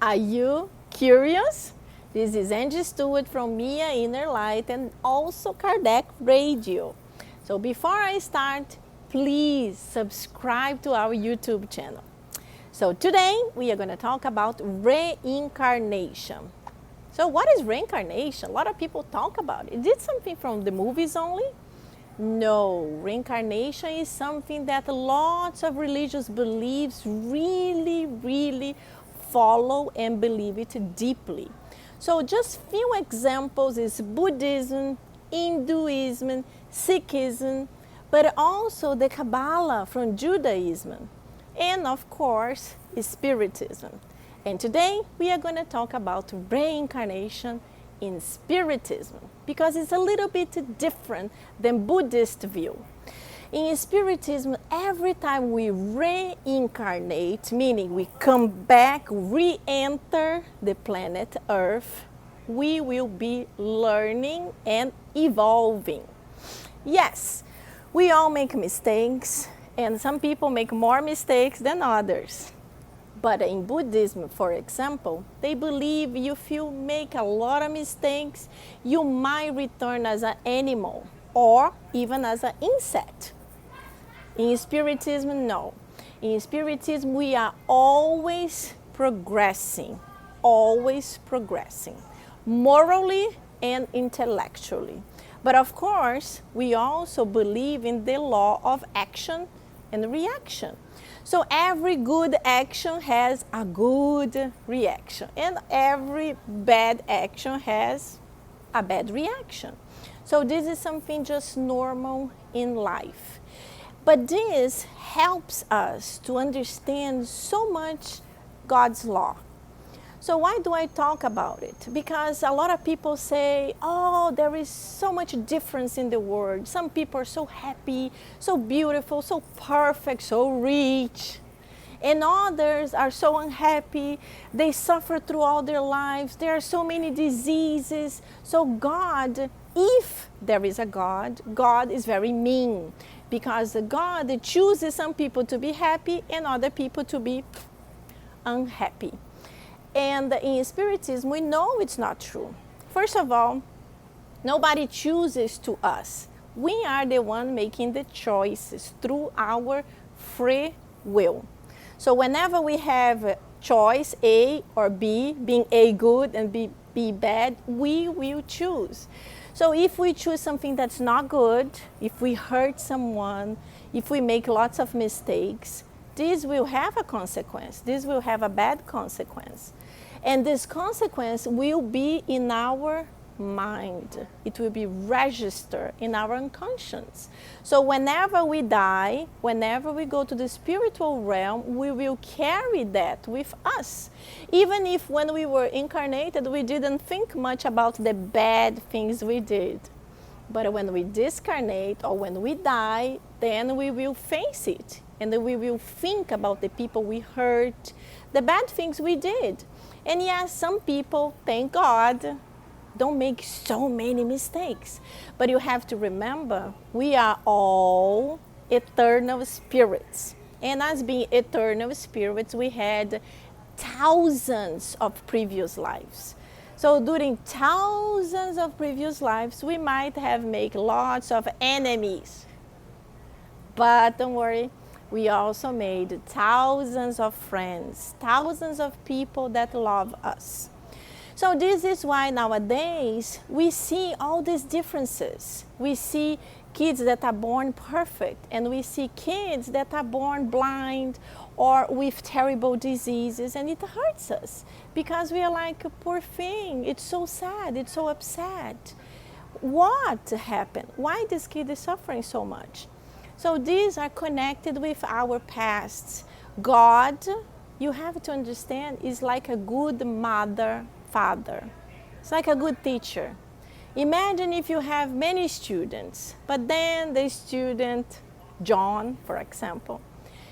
Are you curious? This is Angy Stewart from Mia InnerLight and also Kardec Radio. So before I start, please subscribe to our YouTube channel. So today we are going to talk about reincarnation. So what is reincarnation? A lot of people talk about it. Is it something from the movies only? No, reincarnation is something that lots of religious beliefs really follow and believe it deeply. So just few examples is Buddhism, Hinduism, Sikhism, but also the Kabbalah from Judaism, and of course, Spiritism. And today we are going to talk about reincarnation in Spiritism because it's a little bit different than Buddhist view. In Spiritism, every time we reincarnate, meaning we come back, re-enter the planet Earth, we will be learning and evolving. Yes, we all make mistakes, and some people make more mistakes than others. But in Buddhism, for example, they believe if you make a lot of mistakes, you might return as an animal or even as an insect. In Spiritism, no. In Spiritism, we are always progressing, morally and intellectually. But of course, we also believe in the law of action and reaction. So every good action has a good reaction, and every bad action has a bad reaction. So this is something just normal in life. But this helps us to understand so much God's law. So why do I talk about it? Because a lot of people say, oh, there is so much difference in the world. Some people are so happy, so beautiful, so perfect, so rich. And others are so unhappy. They suffer through all their lives. There are so many diseases. So God, if there is a God, God is very mean. Because God chooses some people to be happy and other people to be unhappy. And in Spiritism, we know it's not true. First of all, nobody chooses to us. We are the one making the choices through our free will. So whenever we have a choice, A or B, being A good and B bad, we will choose. So if we choose something that's not good, if we hurt someone, if we make lots of mistakes, this will have a consequence. This will have a bad consequence. And this consequence will be in our mind. It will be registered in our unconscious. So whenever we die, whenever we go to the spiritual realm, we will carry that with us. Even if when we were incarnated, we didn't think much about the bad things we did. But when we discarnate or when we die, then we will face it. And then we will think about the people we hurt, the bad things we did. And yes, some people, thank God, don't make so many mistakes. But you have to remember, we are all eternal spirits. And as being eternal spirits, we had thousands of previous lives. So during thousands of previous lives, we might have made lots of enemies. But don't worry, we also made thousands of friends, thousands of people that love us. So this is why nowadays we see all these differences. We see kids that are born perfect, and we see kids that are born blind or with terrible diseases, and it hurts us because we are like, poor thing, it's so sad, it's so upset. What happened? Why this kid is suffering so much? So these are connected with our pasts. God, you have to understand, is like a good mother, father. It's like a good teacher. Imagine if you have many students, but then the student, John, for example,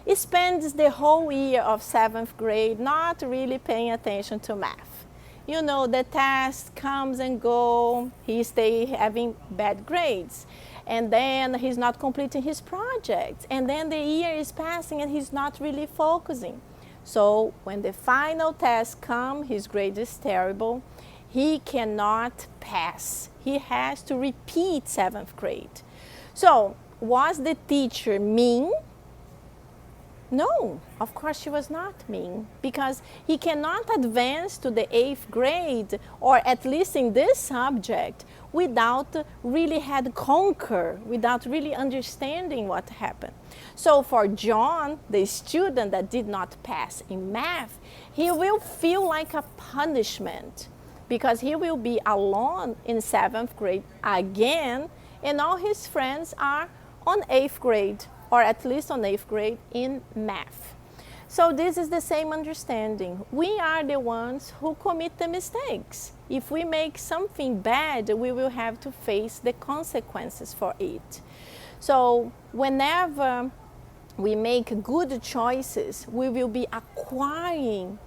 he spends the whole year of 7th grade not really paying attention to math. You know, the test comes and go, he stays having bad grades. And then he's not completing his project. And then the year is passing and he's not really focusing. So when the final test comes, his grade is terrible, he cannot pass. He has to repeat 7th grade. So was the teacher mean? No, of course she was not mean, because he cannot advance to the 8th grade, or at least in this subject, without really had conquer, without really understanding what happened. So for John, the student that did not pass in math, he will feel like a punishment, because he will be alone in 7th grade again, and all his friends are on 8th grade, or at least on 8th grade in math. So this is the same understanding. We are the ones who commit the mistakes. If we make something bad, we will have to face the consequences for it. So whenever we make good choices, we will be acquiring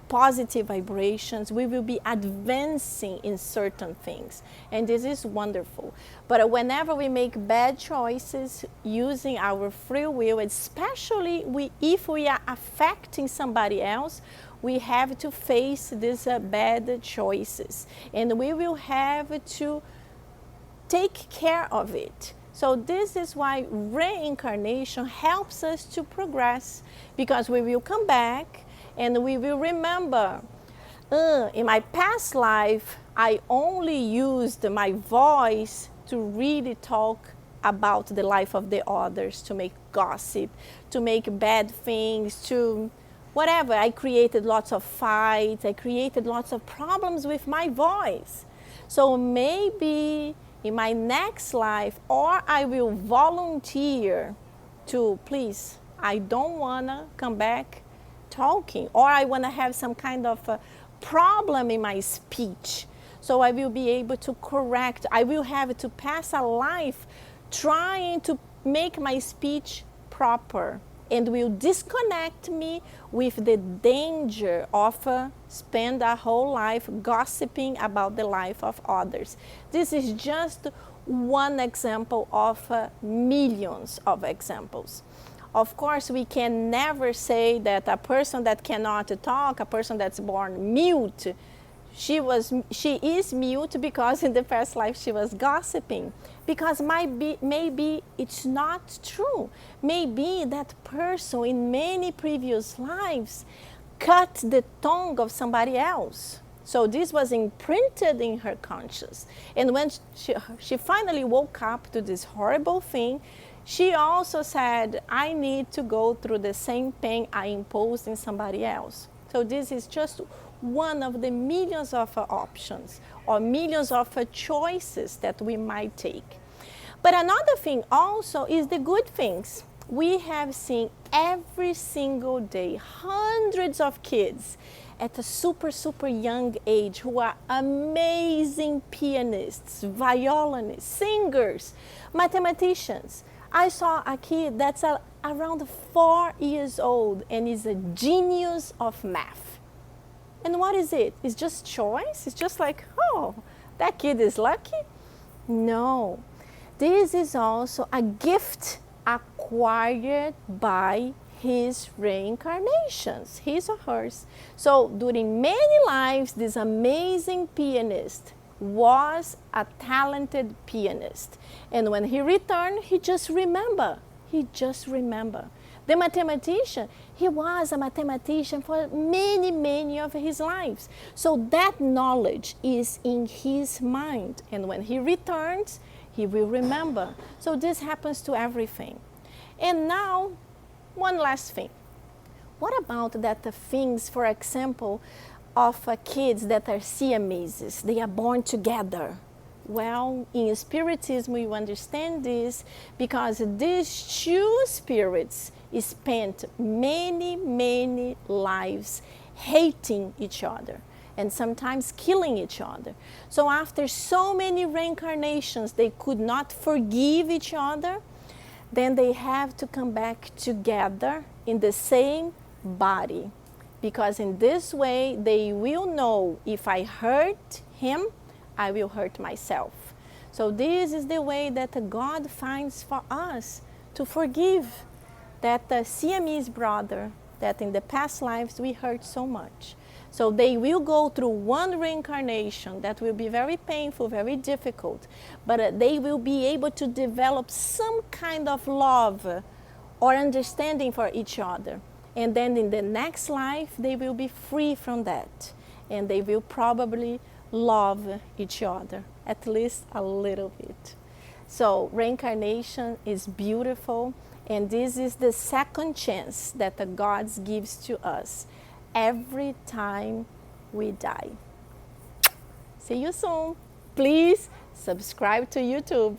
positive vibrations, we will be advancing in certain things, and this is wonderful. But whenever we make bad choices using our free will, especially if we are affecting somebody else, we have to face these bad choices, and we will have to take care of it. So this is why reincarnation helps us to progress, because we will come back and we will remember, in my past life, I only used my voice to really talk about the life of the others, to make gossip, to make bad things, to whatever. I created lots of fights, I created lots of problems with my voice. So maybe in my next life, or I will volunteer to, please, I don't wanna come back talking, or I want to have some kind of a problem in my speech. So I will be able to correct. I will have to pass a life trying to make my speech proper, and will disconnect me with the danger of spend a whole life gossiping about the life of others. This is just one example of millions of examples. Of course, we can never say that a person that cannot talk, a person that's born mute, she is mute because in the past life she was gossiping. Because maybe it's not true. Maybe that person in many previous lives cut the tongue of somebody else. So this was imprinted in her conscious. And when she finally woke up to this horrible thing, she also said, I need to go through the same pain I imposed in somebody else. So this is just one of the millions of options, or millions of choices that we might take. But another thing also is the good things. We have seen every single day hundreds of kids at a super young age who are amazing pianists, violinists, singers, mathematicians. I saw a kid that's around 4 years old and is a genius of math. And what is it? It's just choice? It's just like, oh, that kid is lucky? No. This is also a gift acquired by his reincarnations, his or hers. So during many lives, this amazing pianist was a talented pianist. And when he returned, he just remembered. The mathematician, he was a mathematician for many of his lives. So that knowledge is in his mind. And when he returns, he will remember. So this happens to everything. And now, one last thing. What about that things, for example, of kids that are Siameses? They are born together. Well, in Spiritism, we understand this because these two spirits spent many lives hating each other and sometimes killing each other. So after so many reincarnations, they could not forgive each other. Then they have to come back together in the same body, because in this way they will know, if I hurt him, I will hurt myself. So this is the way that God finds for us to forgive that Siamese brother that in the past lives we hurt so much. So they will go through one reincarnation that will be very painful, very difficult, but they will be able to develop some kind of love or understanding for each other. And then in the next life, they will be free from that. And they will probably love each other, at least a little bit. So reincarnation is beautiful, and this is the second chance that the gods gives to us every time we die. See you soon. Please subscribe to YouTube.